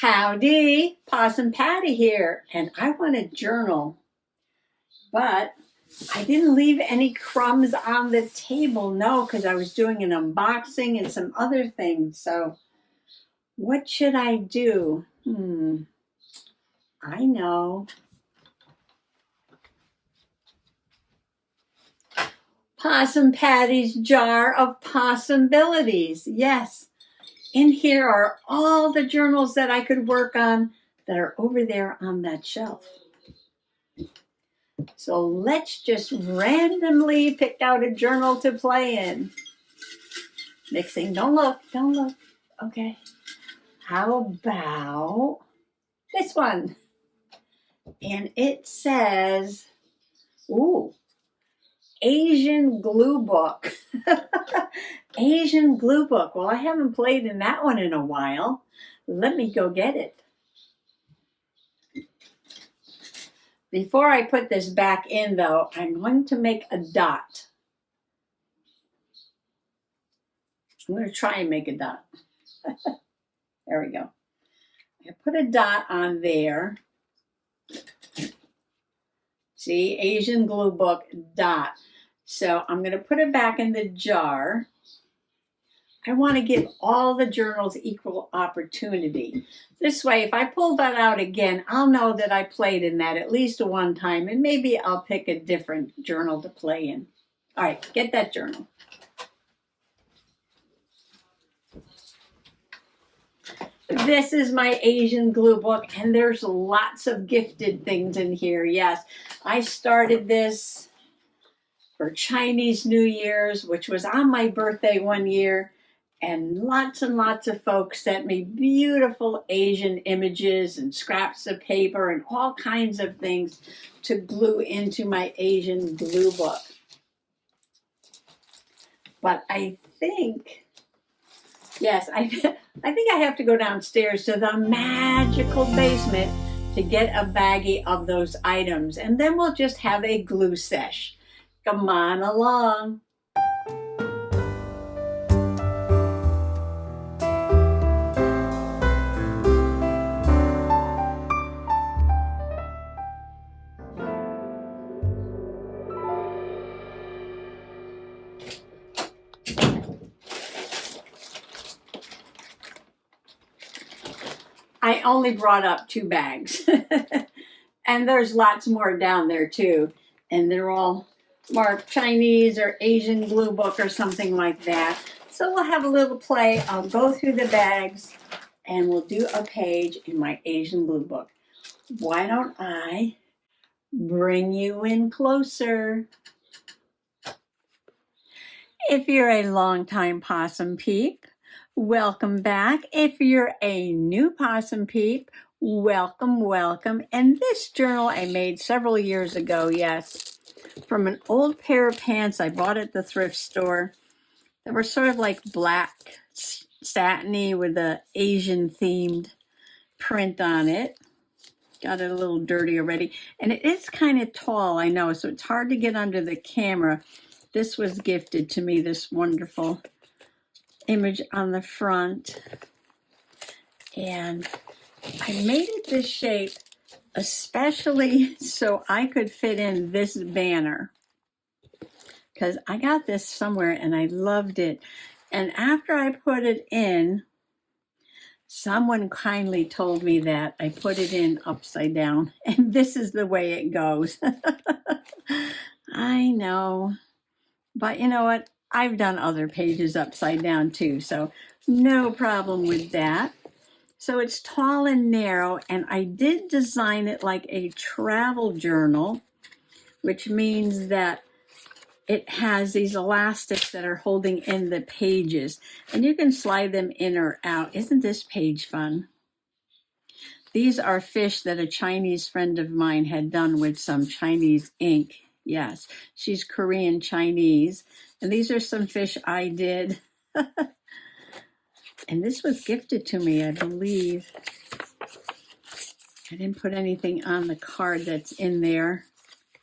Howdy, Possum Patty here, and I want to journal, but I didn't leave any crumbs on the table, no, because I was doing an unboxing and some other things, so what should I do? I know. Possum Patty's Jar of Possibilities, yes. In here are all the journals that I could work on that are over there on that shelf. So let's just randomly pick out a journal to play in. Mixing, don't look. Okay. How about this one? And it says, ooh, Asian glue book. Asian glue book. Well, I haven't played in that one in a while. Let me go get it. Before I put this back in, though, I'm going to make a dot. I'm going to try and make a dot. There we go. I put a dot on there. See, Asian glue book, dot. So I'm going to put it back in the jar. I want to give all the journals equal opportunity. This way, if I pull that out again, I'll know that I played in that at least one time, and maybe I'll pick a different journal to play in. All right, get that journal. This is my Asian glue book, and there's lots of gifted things in here. Yes, I started this for Chinese New Year's, which was on my birthday one year, and lots of folks sent me beautiful Asian images and scraps of paper and all kinds of things to glue into my Asian glue book. But I think, yes, I think I have to go downstairs to the magical basement to get a baggie of those items, and then we'll just have a glue sesh. Come on along. I only brought up 2 bags. And there's lots more down there too. And they're all marked Chinese or Asian glue book or something like that. So we'll have a little play. I'll go through the bags and we'll do a page in my Asian glue book. Why don't I bring you in closer? If you're a longtime possum peep, welcome back. If you're a new possum peep, welcome. And this journal I made several years ago, yes, from an old pair of pants I bought at the thrift store. They were sort of like black satiny with a Asian themed print on it. Got it a little dirty already. And it is kind of tall, I know, so it's hard to get under the camera. This was gifted to me, this wonderful image on the front. And I made it this shape especially so I could fit in this banner, because I got this somewhere and I loved it. And after I put it in, someone kindly told me that I put it in upside down, and this is the way it goes. I know, but you know what? I've done other pages upside down too, so no problem with that. So it's tall and narrow, and I did design it like a travel journal, which means that it has these elastics that are holding in the pages, and you can slide them in or out. Isn't this page fun? These are fish that a Chinese friend of mine had done with some Chinese ink. Yes, she's Korean Chinese, and these are some fish I did. And this was gifted to me, I believe. I didn't put anything on the card that's in there.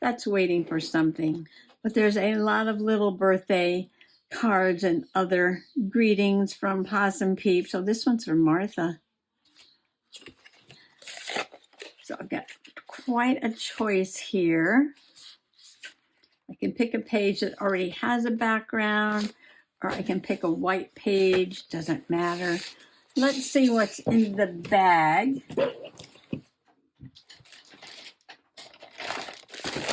That's waiting for something. But there's a lot of little birthday cards and other greetings from Possum Peep. So this one's for Martha. got quite a choice here. I can pick a page that already has a background, or I can pick a white page, doesn't matter. Let's see what's in the bag.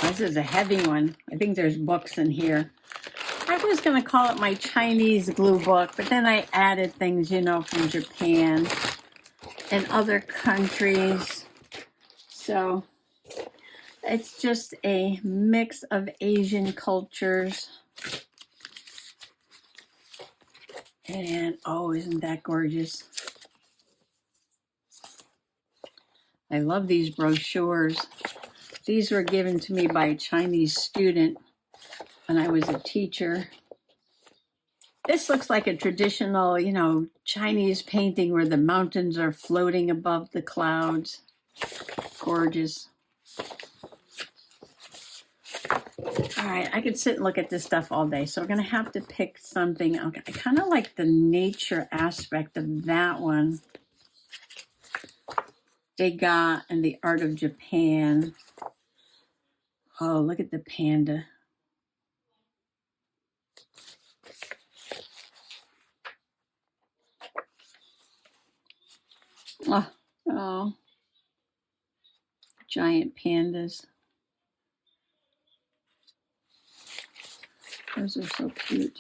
This is a heavy one. I think there's books in here. I was going to call it my Chinese glue book, but then I added things, you know, from Japan and other countries. So it's just a mix of Asian cultures. And oh, isn't that gorgeous? I love these brochures. These were given to me by a Chinese student when I was a teacher. This looks like a traditional, you know, Chinese painting where the mountains are floating above the clouds. Gorgeous. All right, I could sit and look at this stuff all day, so we're going to have to pick something. Okay, I kind of like the nature aspect of that one. Degas and the Art of Japan. Oh, look at the panda. Oh, giant pandas. Those are so cute.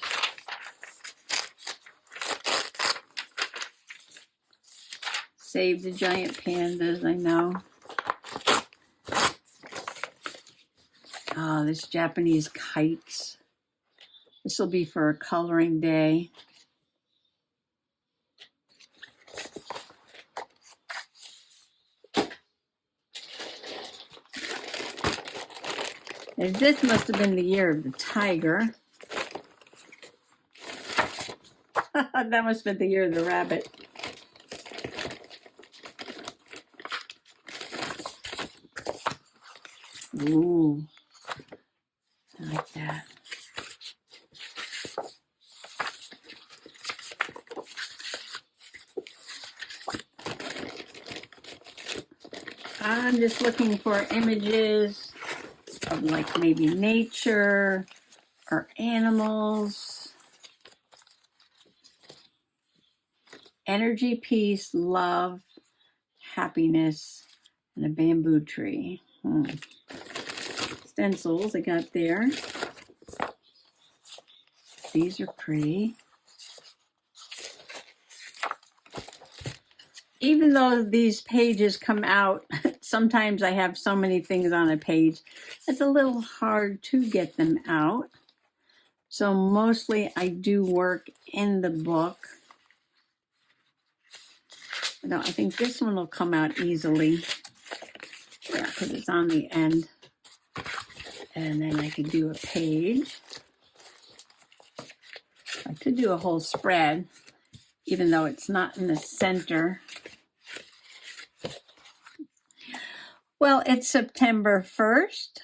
Save the giant pandas, I know. Oh, this Japanese kites. This will be for a coloring day. And this must have been the year of the tiger. That must have been the year of the rabbit. Ooh, I like that. I'm just looking for images of like maybe nature or animals. Energy, peace, love, happiness, and a bamboo tree. Stencils I got there. These are pretty. Even though these pages come out, sometimes I have so many things on a page, it's a little hard to get them out. So mostly I do work in the book. No, I think this one will come out easily. Yeah, because it's on the end. And then I could do a page. I could do a whole spread, even though it's not in the center. Well, it's September 1st.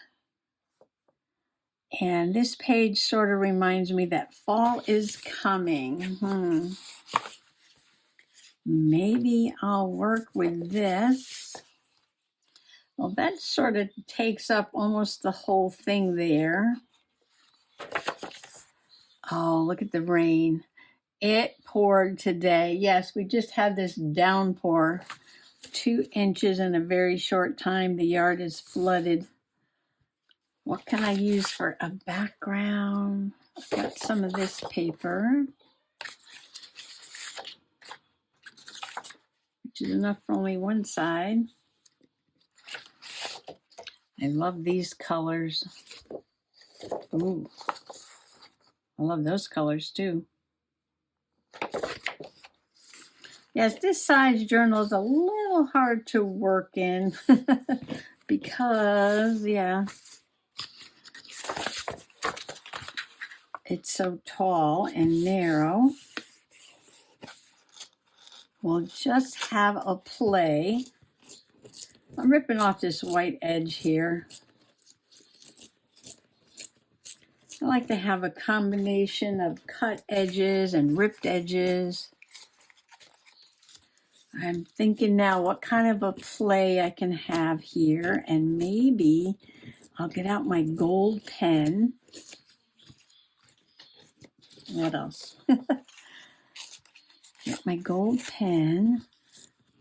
And this page sort of reminds me that fall is coming. Maybe I'll work with this. Well, that sort of takes up almost the whole thing there. Oh, look at the rain. It poured today. Yes, we just had this downpour. 2 inches in a very short time. The yard is flooded. What can I use for a background? I've got some of this paper, which is enough for only one side. I love these colors. Ooh, I love those colors too. Yes, this size journal is a little hard to work in because, yeah, it's so tall and narrow. We'll just have a play. I'm ripping off this white edge here. I like to have a combination of cut edges and ripped edges. I'm thinking now what kind of a play I can have here, and maybe I'll get out my gold pen. What else? Get my gold pen,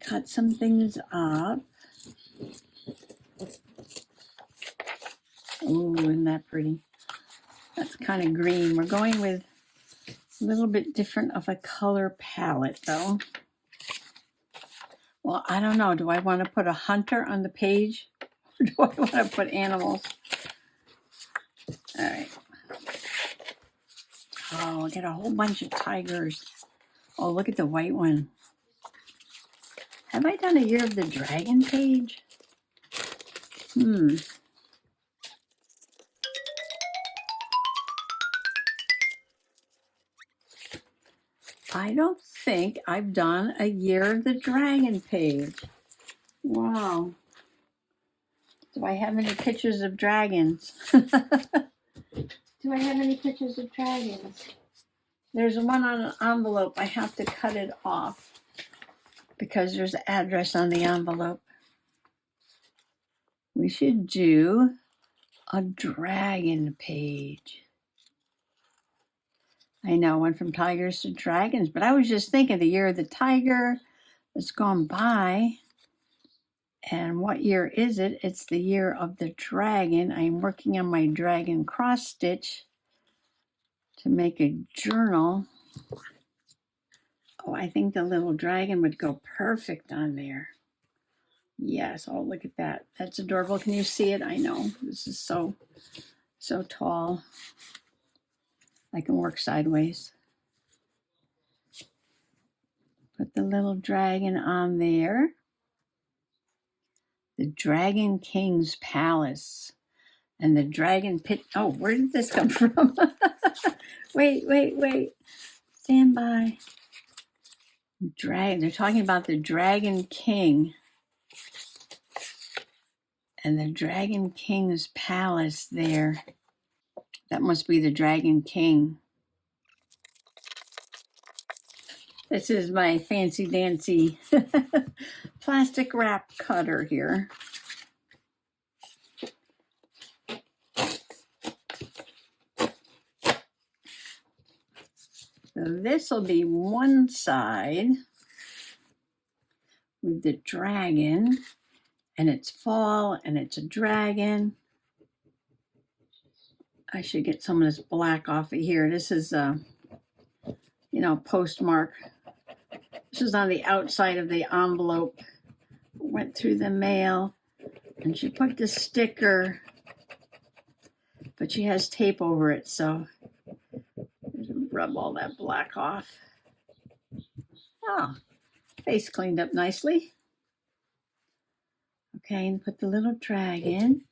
cut some things up. Oh, isn't that pretty? That's kind of green. We're going with a little bit different of a color palette though. Well, I don't know. Do I want to put a hunter on the page? Or do I want to put animals? All right. Oh, I got a whole bunch of tigers. Oh, look at the white one. Have I done a Year of the Dragon page? I don't think I've done a Year of the Dragon page. Wow. Do I have any pictures of dragons? Do I have any pictures of dragons? There's one on an envelope. I have to cut it off because there's an address on the envelope. We should do a dragon page. I know, went from tigers to dragons, but I was just thinking the Year of the Tiger that's gone by. And what year is it? It's the Year of the Dragon. I'm working on my dragon cross stitch to make a journal. Oh, I think the little dragon would go perfect on there. Yes, oh, look at that. That's adorable. Can you see it? I know. This is so tall. I can work sideways. Put the little dragon on there. The Dragon King's Palace. And the dragon pit. Oh, where did this come from? Wait. Stand by. They're talking about the Dragon King. And the Dragon King's Palace there. That must be the Dragon King. This is my fancy dancy plastic wrap cutter here. So this will be one side with the dragon, and it's fall, and it's a dragon. I should get some of this black off of here. This is postmark. This is on the outside of the envelope. Went through the mail, and she put the sticker, but she has tape over it, so rub all that black off. Oh, face cleaned up nicely. Okay, and put the little dragon.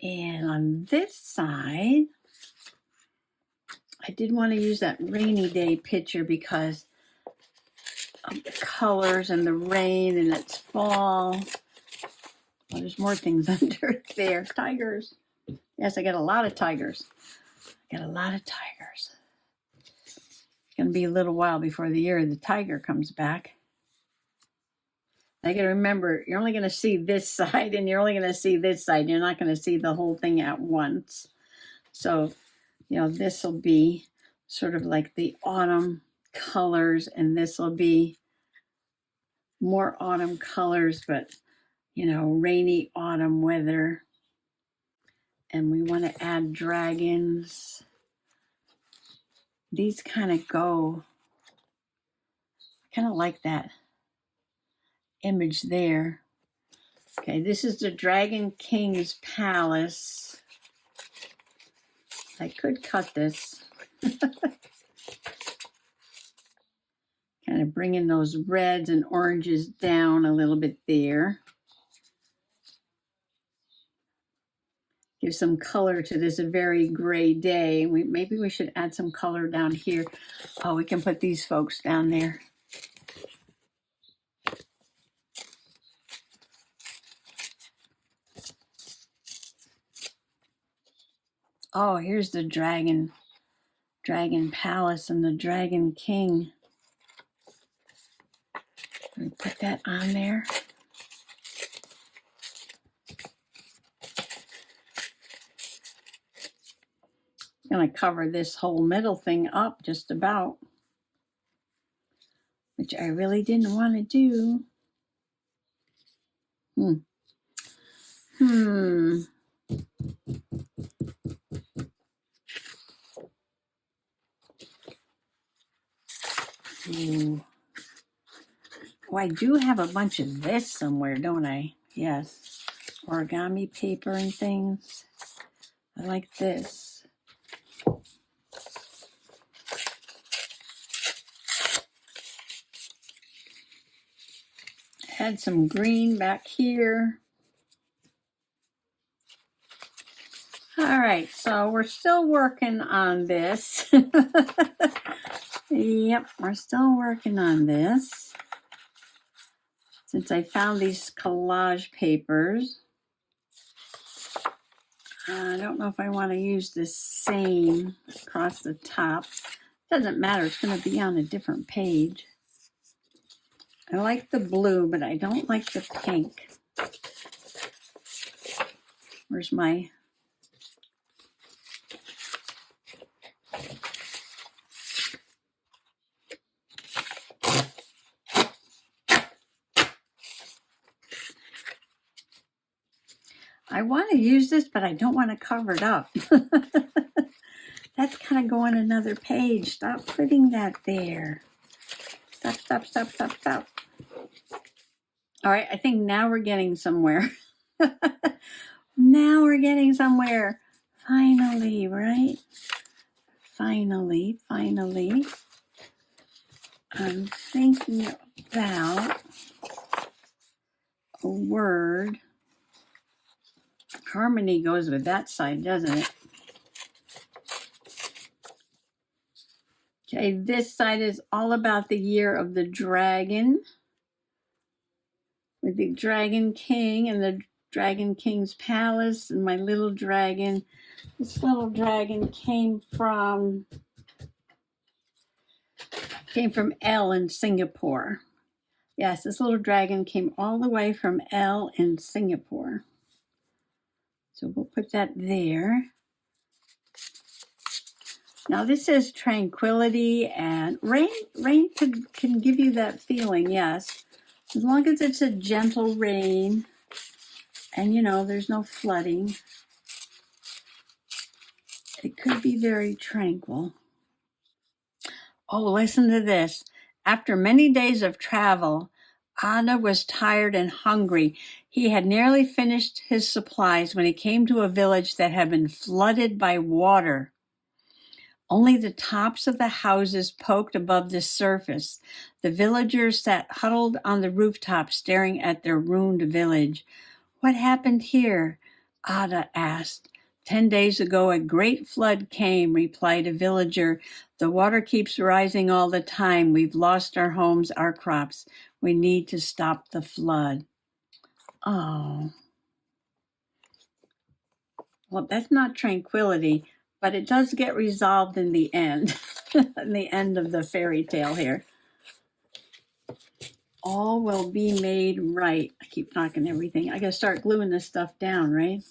And on this side, I did want to use that rainy day picture because of the colors and the rain, and it's fall. Oh, there's more things under there. Tigers. Yes, I got a lot of tigers. It's going to be a little while before the Year of the Tiger comes back. I got to remember, you're only going to see this side and you're only going to see this side. You're not going to see the whole thing at once. So, this will be sort of like the autumn colors, and this will be more autumn colors, but, rainy autumn weather. And we want to add dragons. These kind of go, I kind of like that image there. Okay, this is the Dragon King's Palace. I could cut this. Kind of bringing those reds and oranges down a little bit there. Give some color to this very gray day. Maybe we should add some color down here. Oh, we can put these folks down there. Oh, here's the Dragon Palace and the Dragon King. that on there. I'm going to cover this whole middle thing up just about, which I really didn't want to do. Ooh. Oh, I do have a bunch of this somewhere, don't I? Yes. Origami paper and things. I like this. Had some green back here. All right, so we're still working on this. Yep, we're still working on this. Since I found these collage papers, I don't know if I want to use the same across the top. Doesn't matter, it's going to be on a different page. I like the blue, but I don't like the pink. Where's my... I want to use this, but I don't want to cover it up. That's kind of going another page. Stop putting that there. Stop, stop, stop, stop, stop. All right, I think now we're getting somewhere. Now we're getting somewhere. Finally, right? Finally. I'm thinking about a word. Harmony goes with that side, doesn't it? Okay, this side is all about the year of the dragon, with the dragon king and the dragon king's palace and my little dragon. This little dragon came from Elle in Singapore. Yes, this little dragon came all the way from Elle in Singapore. So we'll put that there. Now this says tranquility, and rain can give you that feeling, yes. As long as it's a gentle rain and, you know, there's no flooding, it could be very tranquil. Oh, listen to this. After many days of travel, Anna was tired and hungry. He had nearly finished his supplies when he came to a village that had been flooded by water. Only the tops of the houses poked above the surface. The villagers sat huddled on the rooftop staring at their ruined village. What happened here? Ada asked. 10 days ago, a great flood came, replied a villager. The water keeps rising all the time. We've lost our homes, our crops. We need to stop the flood. Oh. Well, that's not tranquility, but it does get resolved in the end, in the end of the fairy tale here. All will be made right. I keep knocking everything. I gotta start gluing this stuff down, right?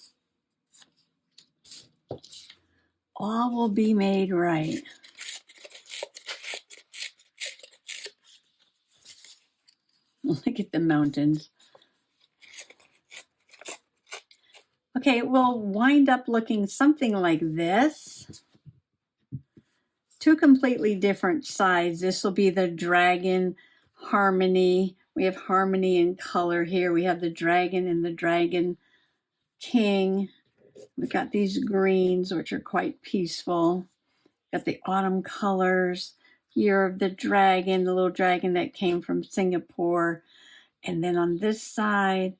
All will be made right. Look at the mountains. Okay, it will wind up looking something like this. Two completely different sides. This will be the dragon harmony. We have harmony in color here. We have the dragon and the dragon king. We've got these greens, which are quite peaceful. Got the autumn colors. Year of the dragon, the little dragon that came from Singapore. And then on this side,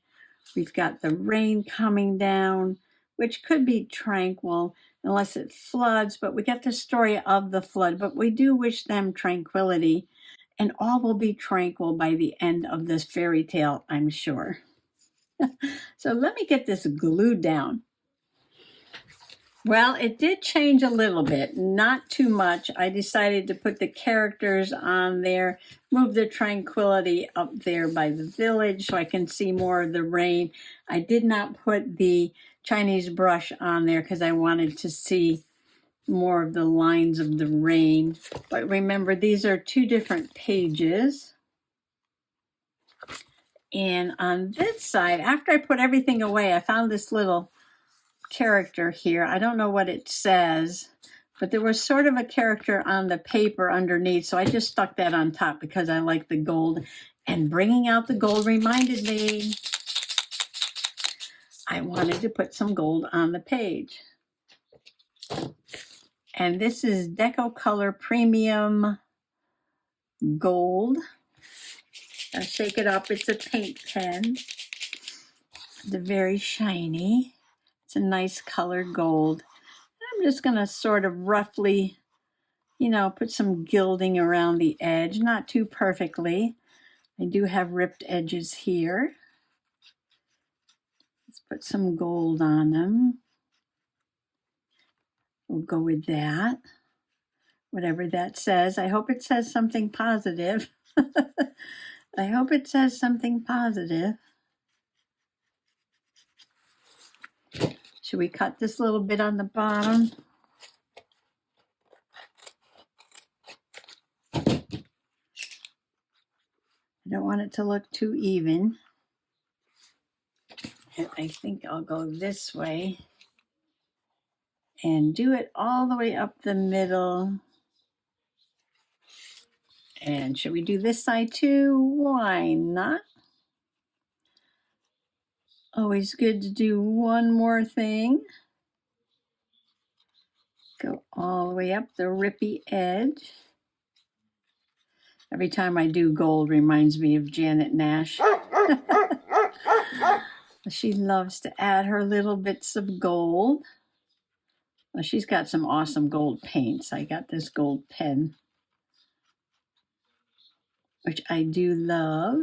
we've got the rain coming down, which could be tranquil unless it floods, but we get the story of the flood, but we do wish them tranquility, and all will be tranquil by the end of this fairy tale, I'm sure. So let me get this glued down. Well, it did change a little bit, not too much. I decided to put the characters on there, move the tranquility up there by the village so I can see more of the rain. I did not put the Chinese brush on there because I wanted to see more of the lines of the rain. But remember, these are two different pages. And on this side, after I put everything away, I found this little character here. I don't know what it says, but there was sort of a character on the paper underneath. So I just stuck that on top because I like the gold. And bringing out the gold reminded me I wanted to put some gold on the page. And this is Deco Color Premium Gold. I'll shake it up. It's a paint pen. It's very shiny. It's a nice color gold. I'm just going to sort of roughly, put some gilding around the edge, not too perfectly. I do have ripped edges here. Let's put some gold on them. We'll go with that. Whatever that says. I hope it says something positive. I hope it says something positive. Should we cut this little bit on the bottom? I don't want it to look too even. And I think I'll go this way and do it all the way up the middle. And should we do this side too? Why not? Always good to do one more thing. Go all the way up the rippy edge. Every time I do gold reminds me of Janet Nash. She loves to add her little bits of gold. Well, she's got some awesome gold paints. I got this gold pen, which I do love.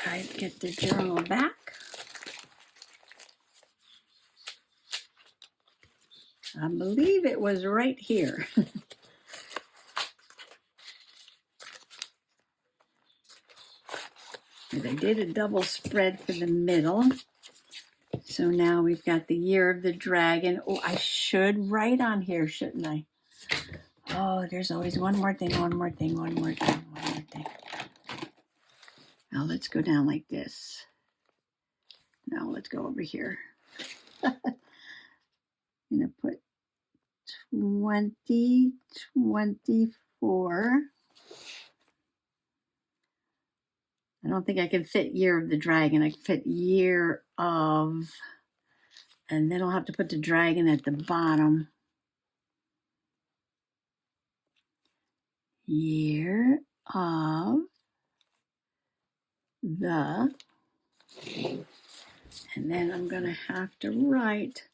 Try to get the journal back. I believe it was right here. And I did a double spread for the middle. So now we've got the Year of the Dragon. Oh, I should write on here, shouldn't I? Oh, there's always one more thing. Now let's go down like this. Now let's go over here. I'm going to put 2024. I don't think I can fit Year of the Dragon. I can fit Year of, and then I'll have to put the dragon at the bottom. Year of the, and then I'm going to have to write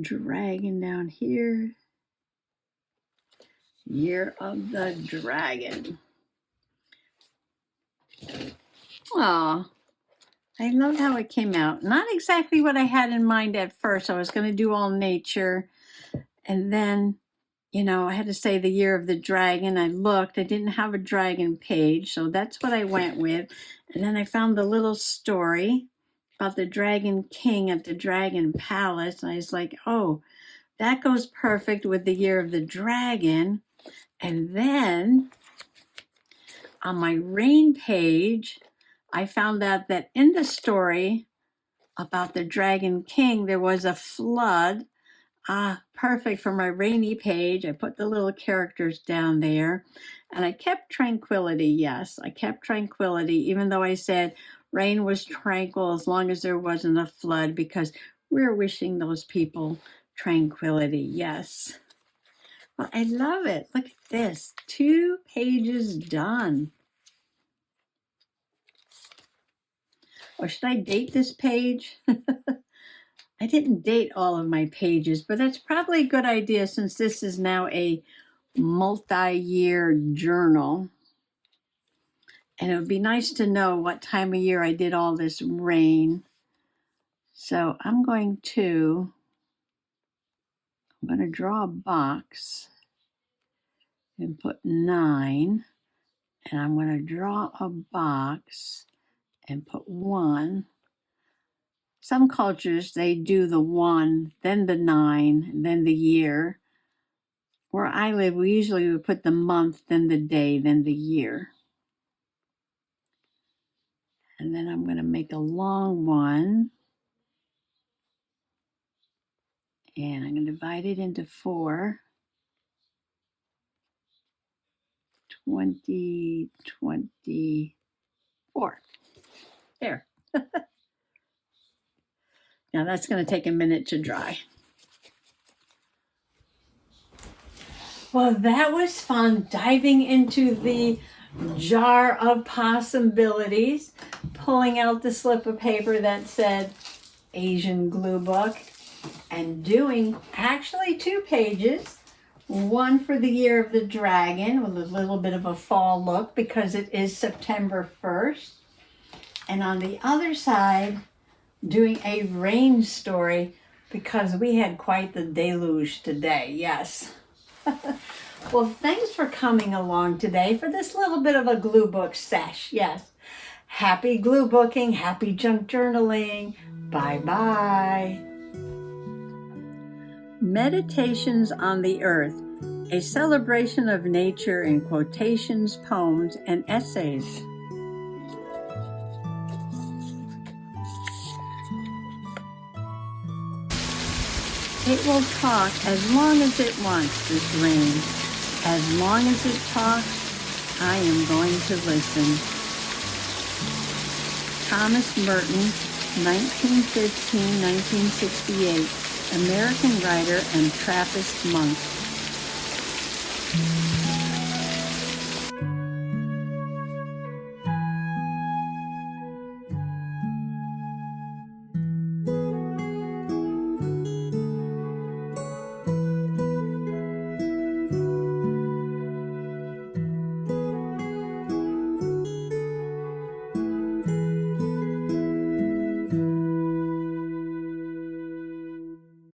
dragon down here. Year of the Dragon. Aw, I love how it came out. Not exactly what I had in mind at first. I was going to do all nature. And then, I had to say the Year of the Dragon. I looked. I didn't have a dragon page. So that's what I went with. And then I found the little story about the Dragon King at the Dragon Palace. And I was like, oh, that goes perfect with the Year of the Dragon. And then on my rain page, I found out that in the story about the Dragon King, there was a flood. Perfect for my rainy page. I put the little characters down there. And I kept tranquility. Yes, I kept tranquility, even though I said rain was tranquil as long as there wasn't a flood, because we're wishing those people tranquility. Yes. Well, I love it. Look at this. 2 pages done. Or should I date this page? I didn't date all of my pages, but that's probably a good idea since this is now a multi-year journal. And it would be nice to know what time of year I did all this rain. So I'm going to draw a box and put 9. And I'm going to draw a box and put 1. Some cultures, they do the 1, then the 9, then the year. Where I live, we usually would put the month, then the day, then the year. And then I'm going to make a long one. And I'm going to divide it into 4. 24. There. Now that's going to take a minute to dry. Well, that was fun diving into the Jar of POSSUM-bilities, pulling out the slip of paper that said Asian glue book, and doing actually 2 pages. One for the year of the dragon with a little bit of a fall look because it is September 1st. And on the other side, doing a rain story because we had quite the deluge today, yes. Well, thanks for coming along today for this little bit of a glue book sesh, yes. Happy glue booking, happy junk journaling. Bye-bye. Meditations on the Earth, a celebration of nature in quotations, poems, and essays. It will talk as long as it wants, this rain. As long as it talks, I am going to listen. Thomas Merton, 1915-1968. American writer and Trappist monk.